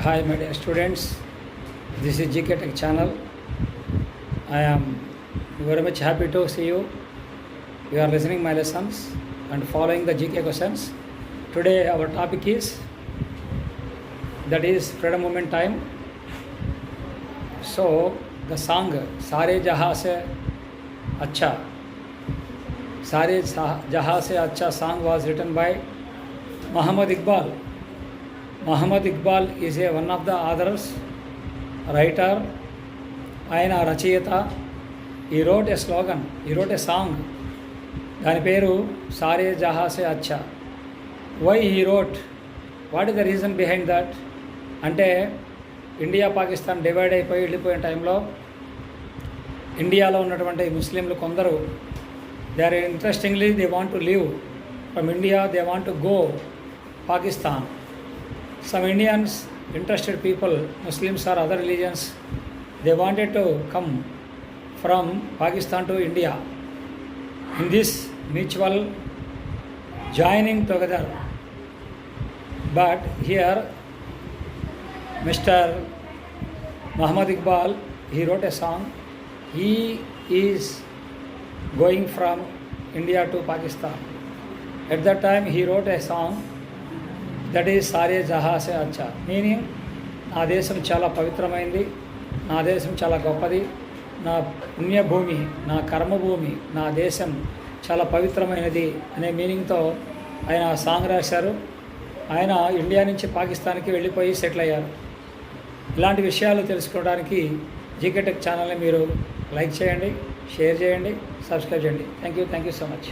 Hi, my dear students. This is GK Tech channel. I am very much happy to see you. You are listening my lessons and following the GK questions. Today our topic is freedom movement time. So the song Sare Jahan Se Acha, Sare Jahan Se Acha song was written by Muhammad Iqbal. Muhammad Iqbal is one of the authors, writer, ఆయన రచయిత. He wrote a slogan, he wrote a song. దాని పేరు సారే జహా సే అచ్చా. Why he wrote, what is the reason behind that అంటే India Pakistan divide అయిపోయి వెళ్ళిపోయిన టైంలో ఇండియాలో ఉన్నటువంటి ముస్లింలు కొందరు they are interestingly they want to leave from India, they want to go Pakistan. Some Indians, interested people, Muslims or other religions, they wanted to come from Pakistan to India in this mutual joining together. But here, Mr. Muhammad Iqbal, he wrote a song. He is going from India to Pakistan. At that time, he wrote a song. That is సారే జహా సే అచ్చా. Meaning, నా దేశం చాలా పవిత్రమైంది, నా దేశం చాలా గొప్పది, నా పుణ్యభూమి, నా కర్మభూమి, నా దేశం చాలా పవిత్రమైనది అనే మీనింగ్తో ఆయన సాంగ్ రాశారు. ఆయన ఇండియా నుంచి పాకిస్తాన్కి వెళ్ళిపోయి సెటిల్ అయ్యారు. ఇలాంటి విషయాలు తెలుసుకోవడానికి జీకే టెక్ ఛానల్ని మీరు లైక్ చేయండి, షేర్ చేయండి, సబ్స్క్రైబ్ చేయండి. Thank you so much.